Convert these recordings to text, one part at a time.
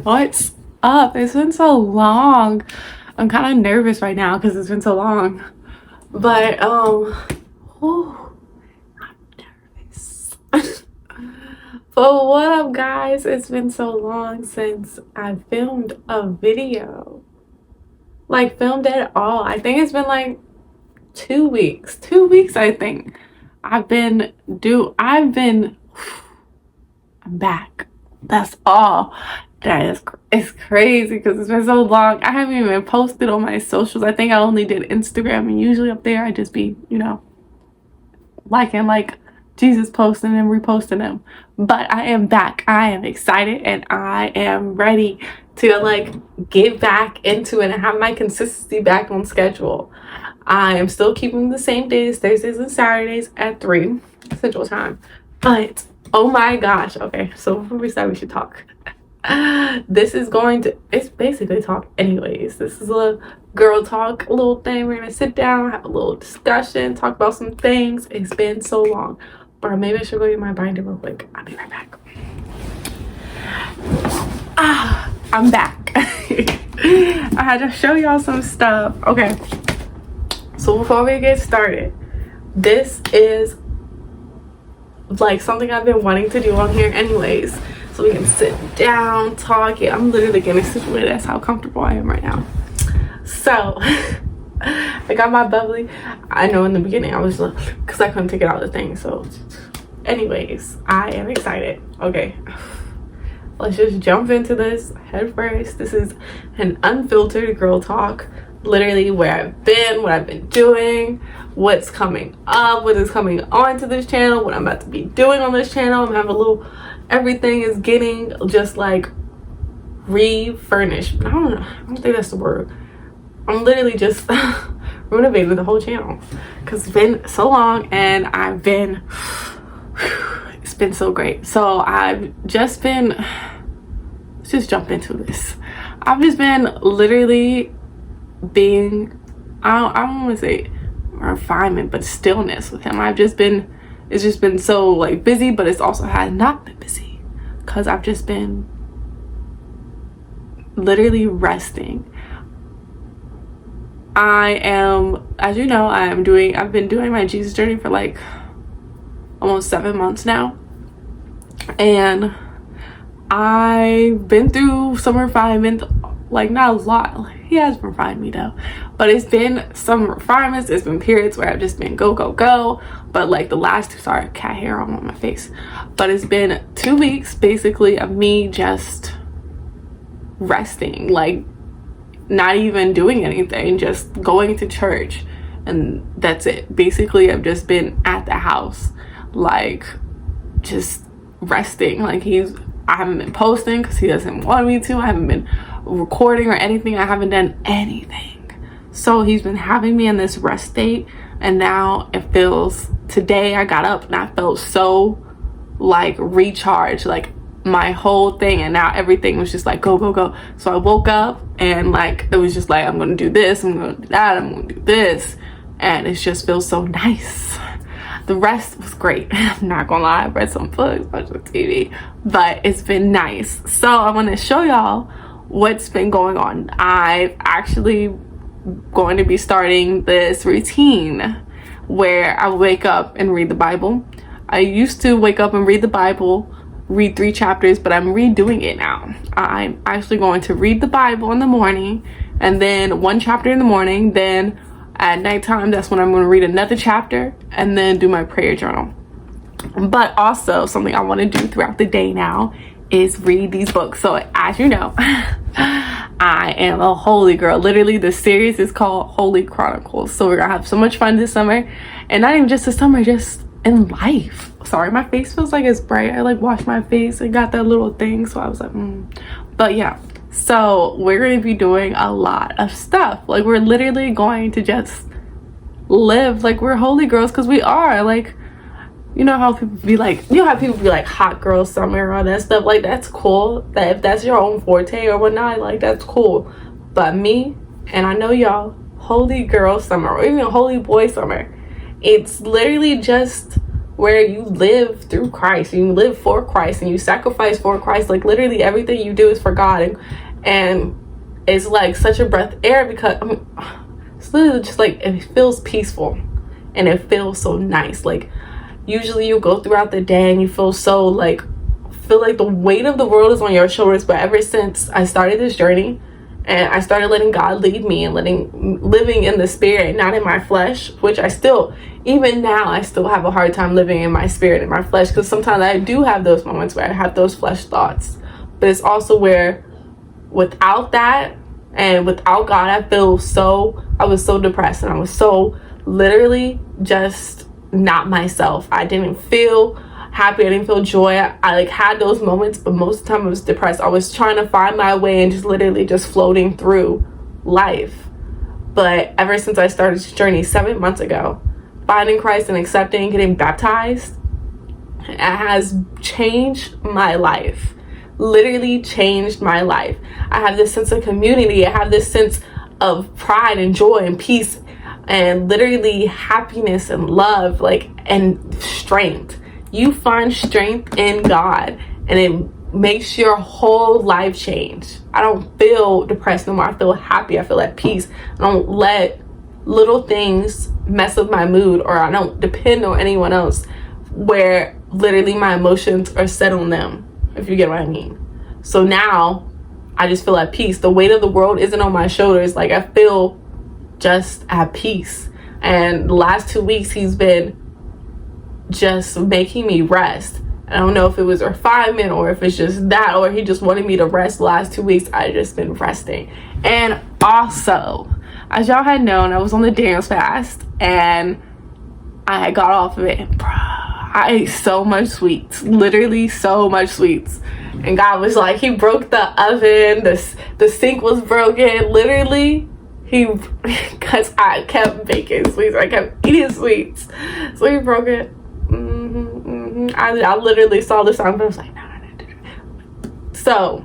What's up? It's been so long. I'm kind of nervous right now because it's been so long. But oh, I'm nervous. But what up, guys? It's been so long since I filmed a video. Like filmed at all. I think it's been like 2 weeks. 2 weeks, I think. I'm back. That's all. It's crazy because it's been so long. I haven't even posted on my socials. I think I only did Instagram, and usually up there I just be, liking like Jesus posting and reposting them. But I am back. I am excited and I am ready to like get back into it and have my consistency back on schedule. I am still keeping the same days, Thursdays and Saturdays at 3 Central Time. But oh my gosh. Okay, so before we start, we should talk. It's basically talk anyways. This is a girl talk, a little thing. We're gonna sit down, have a little discussion, talk about some things. It's been so long. But maybe I should go get my binder real quick. I'll be right back. I'm back. I had to show y'all some stuff. Okay, so before we get started, this is like something I've been wanting to do on here anyways, so we can sit down, talk. Yeah, I'm literally getting situated. That's how comfortable I am right now. So I got my bubbly. I know in the beginning I was like, because I couldn't take it out of the thing. So anyways, I am excited. Okay, let's just jump into this head first. This is an unfiltered girl talk. Literally where I've been, what I've been doing, what's coming up, what is coming onto this channel, what I'm about to be doing on this channel. I'm having a little, everything is getting just like refurnished. I don't think that's the word. I'm literally just renovating the whole channel because it's been so long and it's been so great. So let's just jump into this. I've just been literally being, I don't want to say refinement, but stillness with him. It's just been so like busy, but it's also had not been busy because I've just been literally resting. As you know, I've been doing my Jesus journey for like almost 7 months now, and I've been through some refinement, like not a lot. He has refined me though, but it's been some refinements. It's been periods where I've just been go, but like the last two, sorry, cat hair on my face, but it's been 2 weeks basically of me just resting, like not even doing anything, just going to church, and that's it. Basically I've just been at the house, like just resting. Like I haven't been posting because he doesn't want me to. I haven't been recording or anything. I haven't done anything. So he's been having me in this rest state, and now it feels, today I got up and I felt so like recharged, like my whole thing, and now everything was just like go. So I woke up and like it was just like, I'm gonna do this, I'm gonna do that, I'm gonna do this, and it just feels so nice. The rest was great. I'm not gonna lie, I read some books, watched the TV, but it's been nice. So I want to show y'all what's been going on. I've actually going to be starting this routine where I wake up and read the Bible. I used to wake up and read the Bible, read 3 chapters, but I'm redoing it now. I'm actually going to read the Bible in the morning, and then 1 chapter in the morning, then at nighttime, that's when I'm going to read another chapter and then do my prayer journal. But also something I want to do throughout the day now is read these books. So as you know, I am a holy girl. Literally the series is called Holy Chronicles. So we're gonna have so much fun this summer, and not even just this summer, just in life. Sorry, my face feels like it's bright. I like washed my face and got that little thing, so I was like But yeah, so we're going to be doing a lot of stuff. Like we're literally going to just live like we're holy girls, because we are. Like, you know how people be like, hot girl summer, all that stuff. Like that's cool, that if that's your own forte or whatnot, like that's cool. But me, and I know y'all, holy girl summer, or even holy boy summer, it's literally just where you live through Christ, you live for Christ, and you sacrifice for Christ. Like literally everything you do is for God, and it's like such a breath of air, because I mean, it's literally just like, it feels peaceful and it feels so nice. Like usually you go throughout the day and you feel so like, feel like the weight of the world is on your shoulders. But ever since I started this journey and I started letting God lead me and living in the spirit, not in my flesh, which I still, even now, I still have a hard time living in my spirit and my flesh, because sometimes I do have those moments where I have those flesh thoughts. But it's also where without that and without God, I was so depressed, and I was so literally just not myself. I didn't feel happy, I didn't feel joy. I like had those moments, but most of the time I was depressed. I was trying to find my way and just literally just floating through life. But ever since I started this journey 7 months ago, finding Christ and accepting and getting baptized, it has changed my life. Literally changed my life. I have this sense of community. I have this sense of pride and joy and peace and literally happiness and love, like, and strength. You find strength in God, and it makes your whole life change. I don't feel depressed no more. I feel happy. I feel at peace. I don't let little things mess with my mood, or I don't depend on anyone else where literally my emotions are set on them, if you get what I mean. So now I just feel at peace. The weight of the world isn't on my shoulders. Like I feel just at peace. And the last 2 weeks he's been just making me rest. I don't know if it was refinement or if it's just that, or he just wanted me to rest. The last 2 weeks I just been resting. And also, as y'all had known, I was on the dance fast and I had got off of it. I ate so much sweets, literally so much sweets. And God was like, he broke the oven, the sink was broken, literally. Because I kept baking sweets, I kept eating sweets, so he broke it. I literally saw the sign, but I was like, no. So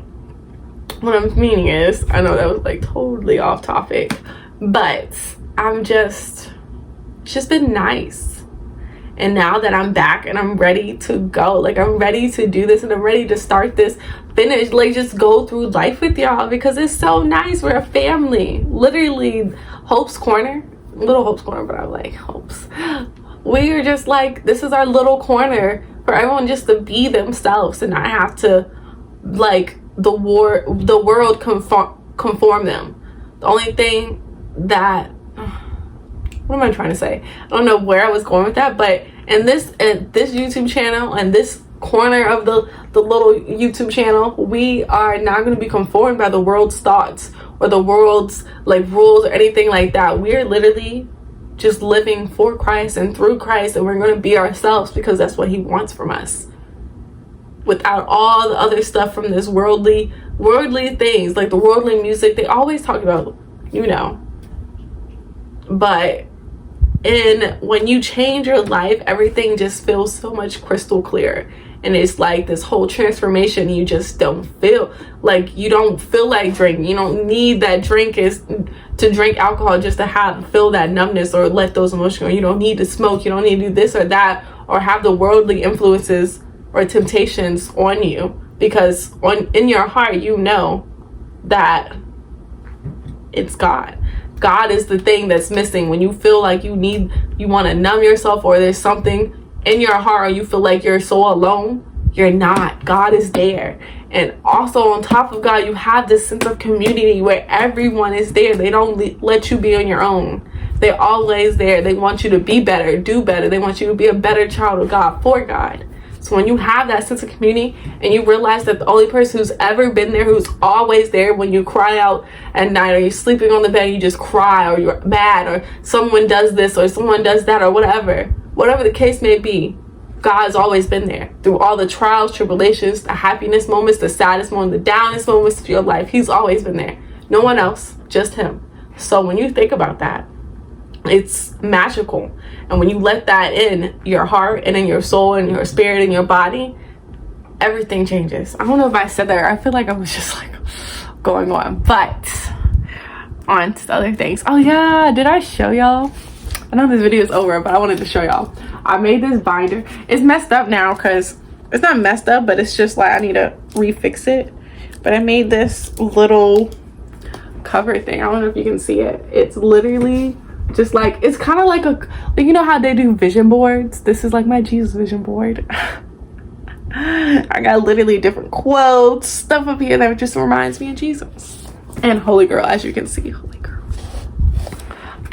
what I'm meaning is, I know that was like totally off topic, but it's just been nice. And now that I'm back and I'm ready to go, like I'm ready to do this and I'm ready to start this, finish, like just go through life with y'all, because it's so nice. We're a family. Literally, Hope's Corner, little Hope's Corner, but I'm like, Hope's. We are just like, this is our little corner for everyone just to be themselves and not have to, like, the world conform them. The only thing that, what am I trying to say? I don't know where I was going with that, but in this YouTube channel and this corner of the little YouTube channel, we are not going to be conformed by the world's thoughts or the world's like rules or anything like that. We are literally just living for Christ and through Christ, and we're going to be ourselves because that's what he wants from us, without all the other stuff from this worldly things, like the worldly music they always talk about, you know. But when you change your life, everything just feels so much crystal clear. And it's like this whole transformation. You just don't feel like, you don't feel like drinking. You don't need that drink is to drink alcohol just to feel that numbness or let those emotions go. You don't need to smoke. You don't need to do this or that or have the worldly influences or temptations on you, because in your heart you know that it's God. God is the thing that's missing. When you feel like you want to numb yourself, or there's something in your heart, or you feel like you're so alone, you're not. God is there. And also on top of God, you have this sense of community where everyone is there. They don't let you be on your own. They're always there. They want you to be better, do better. They want you to be a better child of God, for God. So when you have that sense of community and you realize that the only person who's ever been there, who's always there when you cry out at night, or you're sleeping on the bed, you just cry, or you're mad, or someone does this or someone does that, or whatever the case may be, God's always been there through all the trials, tribulations, the happiness moments, the saddest moments, the downest moments of your life. He's always been there. No one else, just him. So when you think about that, it's magical. And when you let that in your heart and in your soul and your spirit and your body, everything changes. I don't know if I said that. I feel like I was just like going on. But on to the other things. Oh yeah, did I show y'all I know this video is over, but I wanted to show y'all. I made this binder. It's messed up now because it's not messed up, but it's just like I need to refix it. But I made this little cover thing. I don't know if you can see it. It's literally just like, it's kind of like you know how they do vision boards? This is like my Jesus vision board. I got literally different quotes, stuff up here that just reminds me of Jesus. And Holy Girl, as you can see, Holy Girl.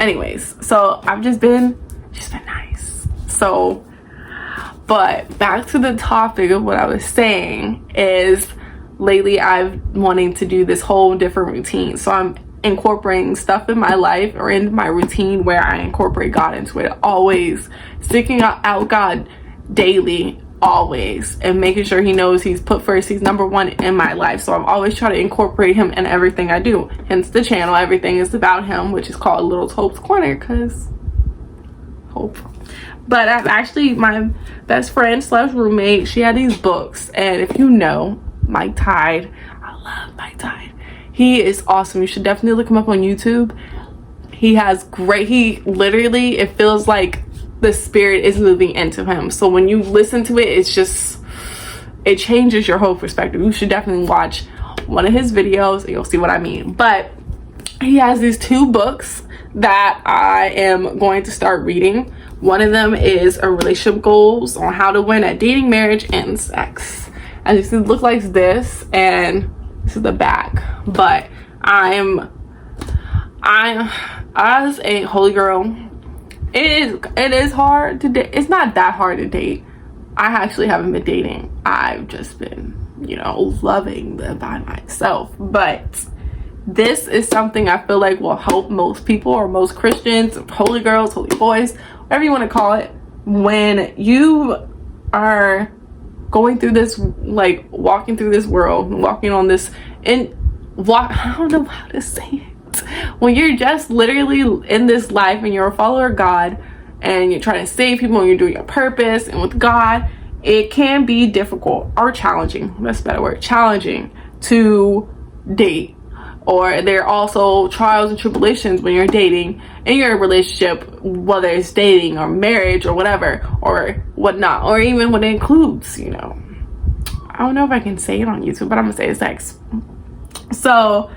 Anyways, so I've just been nice. So, but back to the topic of what I was saying is, lately I've wanting to do this whole different routine. So I'm incorporating stuff in my life or in my routine where I incorporate God into it. Always seeking out God daily, always, and making sure he knows he's put first. He's number one in my life. So I'm always trying to incorporate him in everything I do. Hence the channel, everything is about him, which is called Little Hope's Corner, because hope. But I've actually, my best friend / roommate, she had these books, and if you know Mike Tide, I love Mike Tide. He is awesome. You should definitely look him up on YouTube. He has great, he literally, it feels like the spirit is moving into him. So when you listen to it, it's just, it changes your whole perspective. You should definitely watch one of his videos and you'll see what I mean. But he has these 2 books that I am going to start reading. One of them is a relationship goals on how to win at dating, marriage, and sex. As you see, it looks like this, and this is the back. But I'm as a holy girl, it is hard to date. It's not that hard to date. I actually haven't been dating. I've just been, you know, loving by myself. But this is something I feel like will help most people, or most Christians, holy girls, holy boys, whatever you want to call it, when you are going through this, like walking through this world, walking on this, I don't know how to say it. When you're just literally in this life and you're a follower of God and you're trying to save people and you're doing your purpose and with God, it can be difficult or challenging. That's a better word, challenging to date. Or there are also trials and tribulations when you're dating in your relationship, whether it's dating or marriage or whatever or whatnot, or even when it includes, you know, I don't know if I can say it on YouTube, but I'm gonna say sex. So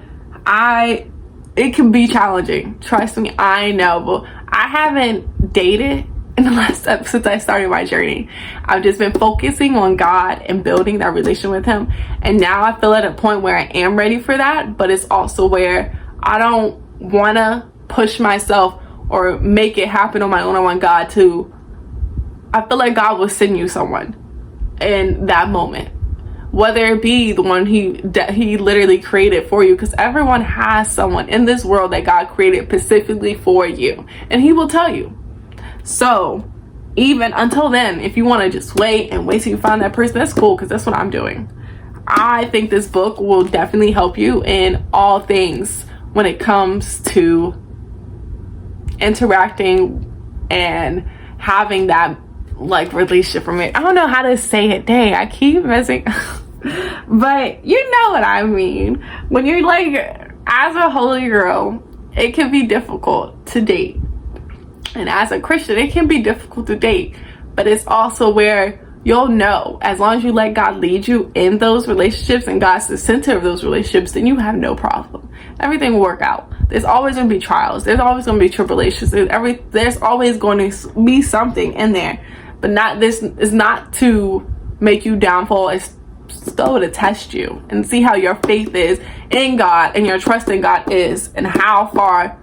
it can be challenging, trust me, I know. But I haven't dated in the last step since I started my journey. I've just been focusing on God and building that relation with him, and now I feel at a point where I am ready for that. But it's also where I don't want to push myself or make it happen on my own. I want God to, I feel like God will send you someone in that moment, whether it be the one he literally created for you, because everyone has someone in this world that God created specifically for you, and he will tell you. So even until then, if you want to just wait till you find that person, that's cool, because that's what I'm doing. I think this book will definitely help you in all things when it comes to interacting and having that like relationship from it. I don't know how to say it. Dang, I keep messing but you know what I mean. When you're like, as a holy girl, it can be difficult to date. And as a Christian, it can be difficult to date, but it's also where you'll know, as long as you let God lead you in those relationships and God's the center of those relationships, then you have no problem. Everything will work out. There's always going to be trials. There's always going to be tribulations. There's always going to be something in there, but this is not to make you downfall. It's still to test you and see how your faith is in God and your trust in God is, and how far,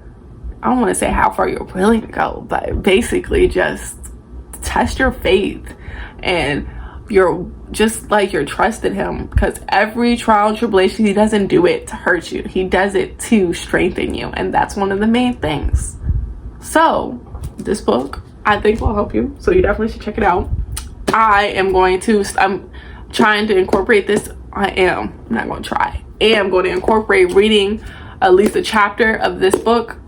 I don't want to say how far you're willing to go, but basically just test your faith and your trust in him. Because every trial and tribulation, he doesn't do it to hurt you. He does it to strengthen you. And that's one of the main things. So this book, I think, will help you. So you definitely should check it out. I'm trying to incorporate this. I am going to incorporate reading at least a chapter of this book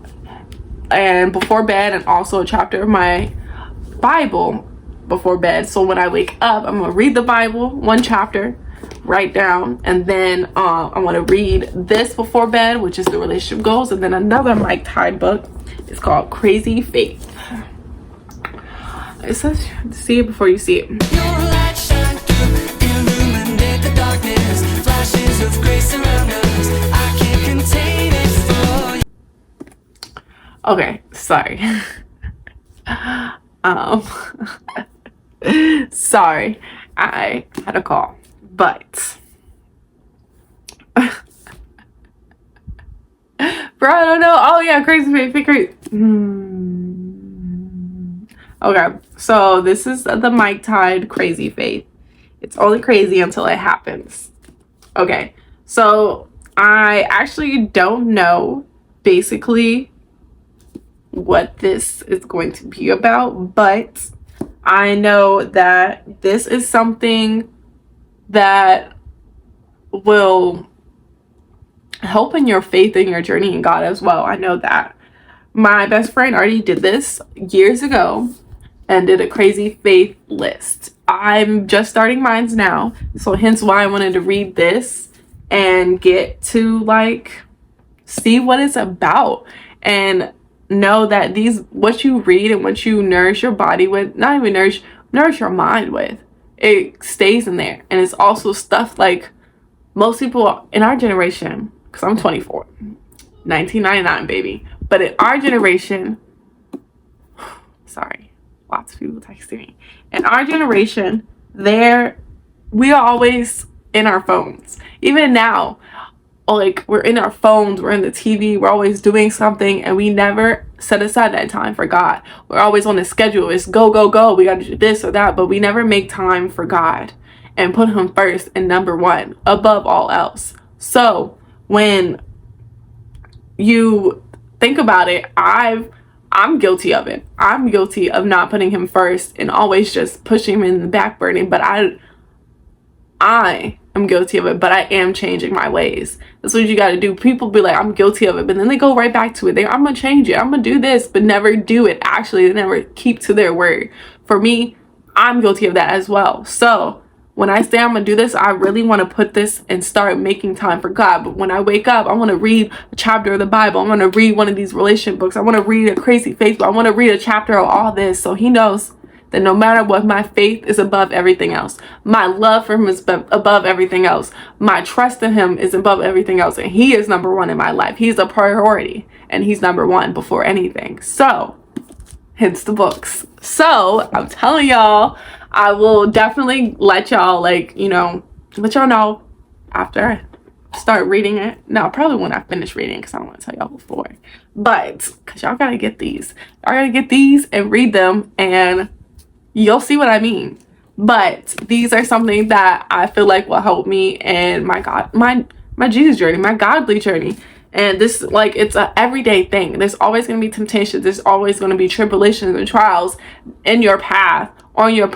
and before bed, and also a chapter of my Bible before bed. So when I wake up, I'm gonna read the Bible, one chapter, write down, and then I want to read this before bed, which is the relationship goals, and then another Mike Tide book. It's called Crazy Faith. It says see it before you see it. Your light shine through, illuminate the darkness, flashes of grace around us. I can't contain it for you. Okay, sorry. Sorry, I had a call, but bro, I don't know. Oh yeah, crazy faith, crazy. Okay, so this is the Mike Tide Crazy Faith. It's only crazy until it happens. Okay, so I actually don't know basically what this is going to be about, but I know that this is something that will help in your faith and your journey in God as well. I know that. My best friend already did this years ago and did a crazy faith list. I'm just starting mine now, so hence why I wanted to read this and get to like see what it's about and know that these, what you read and what you nourish your body with, not even nourish your mind with, it stays in there. And it's also stuff like most people in our generation, because I'm 24, 1999 baby, but in our generation, sorry, lots of people texting me. In our generation, we are always in our phones. Even now, like, we're in our phones, we're in the TV, we're always doing something, and we never set aside that time for God. We're always on a schedule. It's go, go, go. We got to do this or that, but we never make time for God and put him first and number one above all else. So when you think about it, I'm guilty of it. I'm guilty of not putting him first and always just pushing him in the back burning. But I am guilty of it, but I am changing my ways. That's what you got to do. People be like, I'm guilty of it, but then they go right back to it. I'm going to change it. I'm going to do this, but never do it. Actually, they never keep to their word. For me, I'm guilty of that as well. So when I say I'm going to do this, I really want to put this and start making time for God. But when I wake up, I want to read a chapter of the Bible. I want to read one of these relationship books. I want to read a crazy faith book. I want to read a chapter of all this, so he knows that no matter what, my faith is above everything else. My love for him is above everything else. My trust in him is above everything else. And he is number one in my life. He's a priority. And he's number one before anything. So, hence the books. So, I'm telling y'all, I will definitely let y'all, let y'all know after I start reading it. No, probably when I finish reading, because I don't want to tell y'all before. But, because y'all got to get these. Y'all got to get these and read them, and you'll see what I mean. But these are something that I feel like will help me in my Jesus journey, my godly journey. And this, it's a everyday thing. There's always going to be temptations. There's always going to be tribulations and trials in your path, onto your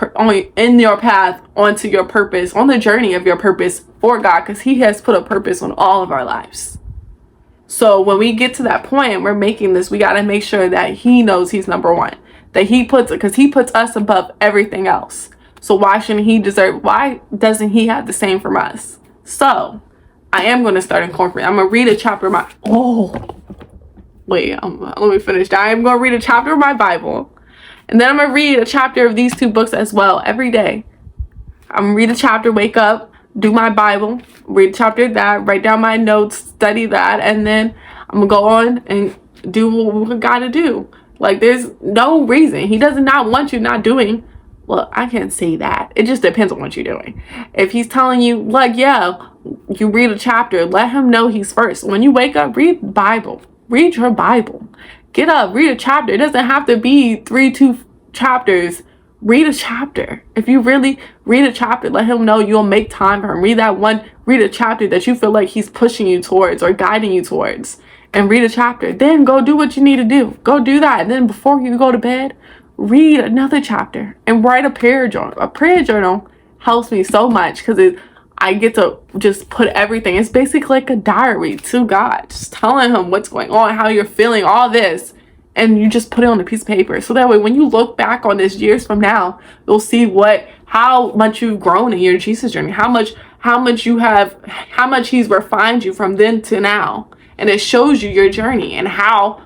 purpose, on the journey of your purpose for God, because he has put a purpose on all of our lives. So when we get to that point and we're making this, we got to make sure that he knows he's number one. That he puts us above everything else. So why doesn't he have the same from us? So I am going to start incorporating. I'm going to read a chapter of let me finish. I am going to read a chapter of my Bible. And then I'm going to read a chapter of these two books as well every day. I'm going to read a chapter, wake up, do my Bible, read a chapter of that, write down my notes, study that, and then I'm going to go on and do what we got to do. There's no reason. He does not want you not doing. Well, I can't say that. It just depends on what you're doing. If he's telling you, you read a chapter, let him know he's first. When you wake up, read the Bible. Read your Bible. Get up, read a chapter. It doesn't have to be 2 chapters. Read a chapter. If you really read a chapter, let him know you'll make time for him. Read a chapter that you feel like he's pushing you towards or guiding you towards. And read a chapter. Then go do what you need to do. Go do that. And then before you go to bed, read another chapter and write a prayer journal. A prayer journal helps me so much because I get to just put everything. It's basically like a diary to God. Just telling him what's going on, how you're feeling, all this. And you just put it on a piece of paper. So that way, when you look back on this years from now, you'll see how much you've grown in your Jesus journey. How much he's refined you from then to now. And it shows you your journey and how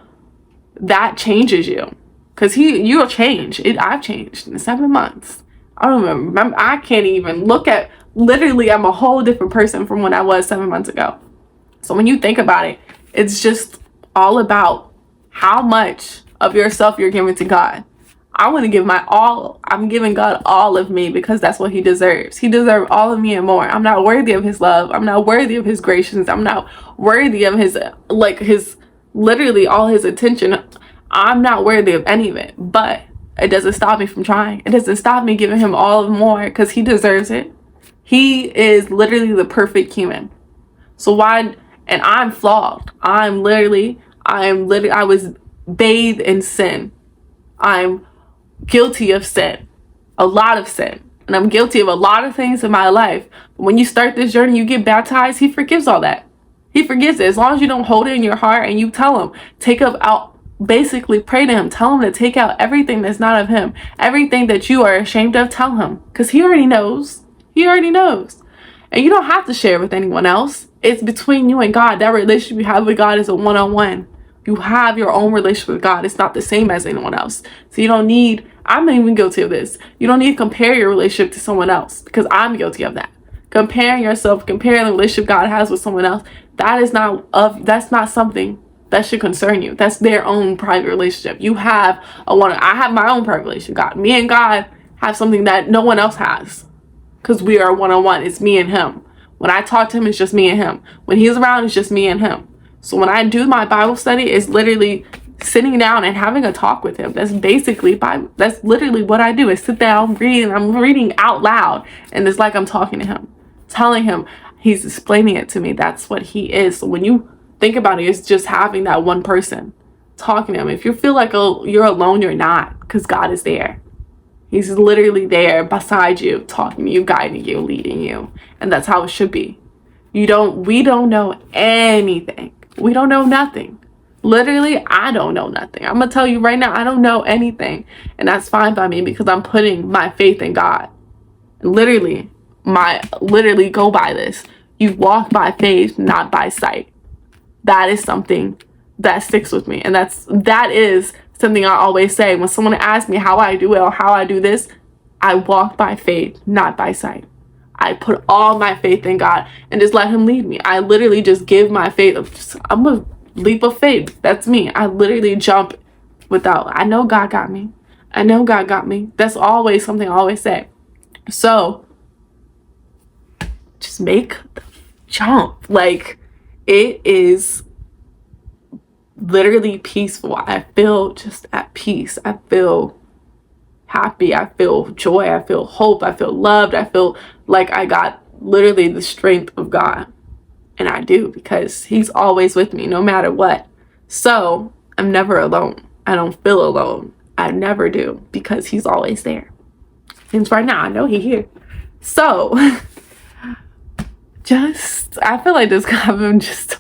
that changes you. Because you'll change. I've changed in 7 months. I don't remember. I can't even look at, literally, I'm a whole different person from when I was 7 months ago. So when you think about it, it's just all about how much of yourself you're giving to God. I want to give my all. I'm giving God all of me because that's what he deserves. He deserves all of me and more. I'm not worthy of his love. I'm not worthy of his graciousness. I'm not worthy of his, literally all his attention. I'm not worthy of any of it, but it doesn't stop me from trying. It doesn't stop me giving him all of more because he deserves it. He is literally the perfect human. So why, and I'm flawed. I was bathed in sin. I'm guilty of sin, a lot of sin. And I'm guilty of a lot of things in my life. But when you start this journey, you get baptized, he forgives all that. He forgives it. As long as you don't hold it in your heart and you tell him, basically pray to him, tell him to take out everything that's not of him, everything that you are ashamed of, tell him, because he already knows. And you don't have to share with anyone else. It's between you and God. That relationship you have with God is a one-on-one. You have your own relationship with God. It's not the same as anyone else. So you don't need, I'm even guilty of this, you don't need to compare your relationship to someone else, because I'm guilty of that. Comparing the relationship God has with someone else, that's not something that should concern you. That's their own private relationship. I have my own private relationship. God, me and God have something that no one else has, because we are one-on-one. It's me and him. When I talk to him, it's just me and him. When he's around, it's just me and him. So when I do my Bible study, it's literally sitting down and having a talk with him. That's literally what I do, is sit down, read, and I'm reading out loud, and it's like I'm talking to him, telling him, he's explaining it to me. That's what he is. So when you think about it, it's just having that one person talking to him. If you feel like you're alone, you're not, because God is there. He's literally there beside you, talking to you, guiding you, leading you. And that's how it should be. We don't know anything. We don't know nothing. Literally, I don't know nothing. I'm going to tell you right now, I don't know anything. And that's fine by me, because I'm putting my faith in God. Literally go by this. You walk by faith, not by sight. That is something that sticks with me. And that is something I always say. When someone asks me how I do it or how I do this, I walk by faith, not by sight. I put all my faith in God and just let him lead me. I literally just give my faith. I'm a leap of faith. That's me. I literally jump I know God got me. I know God got me. That's always something I always say. So just make the jump. It is literally peaceful. I feel just at peace. I feel happy. I feel joy. I feel hope. I feel loved. I feel like I got literally the strength of God. And I do, because he's always with me no matter what. So I'm never alone. I don't feel alone. I never do, because he's always there. And right now I know he's here. So I feel like this I've been just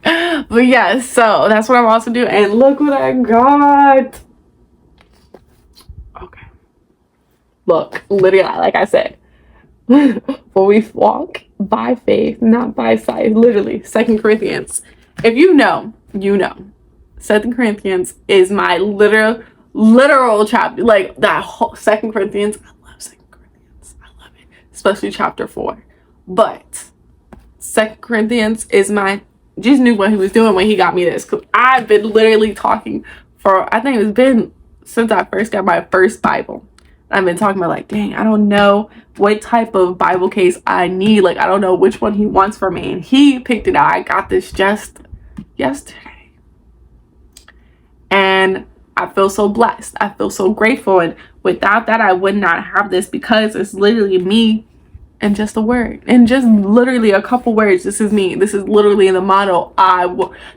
talking. But yeah, so that's what I'm also doing. And look what I got. Okay. Look, literally, like I said, when we walk by faith, not by sight. Literally, 2 Corinthians. If you know, you know. 2 Corinthians is my literal chapter. Like that whole 2 Corinthians. I love 2 Corinthians. I love it. Especially chapter 4. But 2 Corinthians is Jesus knew what he was doing when he got me this. Because I've been literally talking I think it's been since I first got my first Bible. I've been talking about dang, I don't know what type of Bible case I need. I don't know which one he wants for me. And he picked it out. I got this just yesterday. And I feel so blessed. I feel so grateful. And without that, I would not have this, because it's literally me and just a word. And just literally a couple words. This is me. This is literally the motto.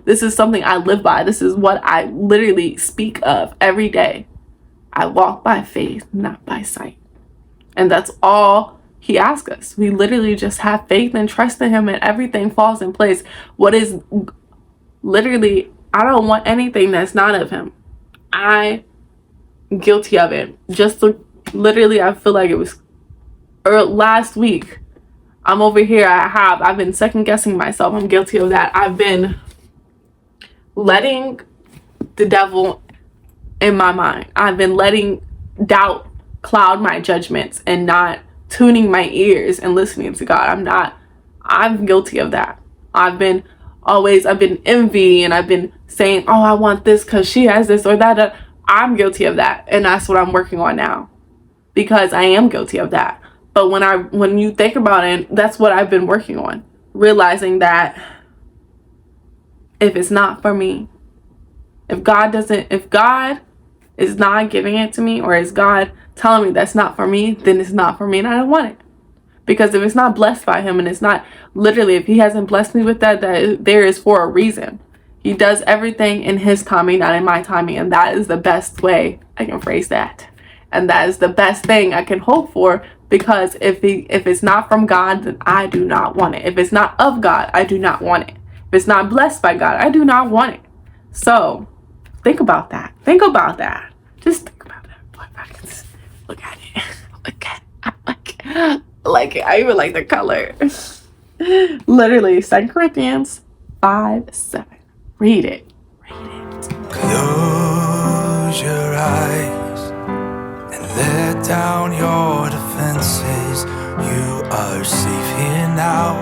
This is something I live by. This is what I literally speak of every day. I walk by faith, not by sight. And that's all he asks us. We literally just have faith and trust in him, and everything falls in place. What is literally, I don't want anything that's not of him. I'm guilty of it. Literally, I feel like it was last week. I'm over here. I've been second guessing myself. I'm guilty of that. I've been letting the devil in my mind. I've been letting doubt cloud my judgments and not tuning my ears and listening to God. I'm guilty of that. I've been envy, and I've been saying, oh, I want this because she has this or that. I'm guilty of that. And that's what I'm working on now, because I am guilty of that. But when you think about it, that's what I've been working on. Realizing that if it's not for me, if God is not giving it to me, or is God telling me that's not for me, then it's not for me and I don't want it. Because if it's not blessed by him, and it's not literally, if he hasn't blessed me with that there is for a reason. He does everything in his timing, not in my timing. And that is the best way I can phrase that. And that is the best thing I can hope for, because if it's not from God, then I do not want it. If it's not of God, I do not want it. If it's not blessed by God, I do not want it. So think about that. Think about that. Just think about that. Look at it. I like it. I even like the color. Literally, 2 Corinthians 5:7. Read it. Close your eyes and let down your defenses. You are safe here now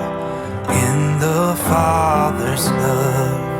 in the Father's love.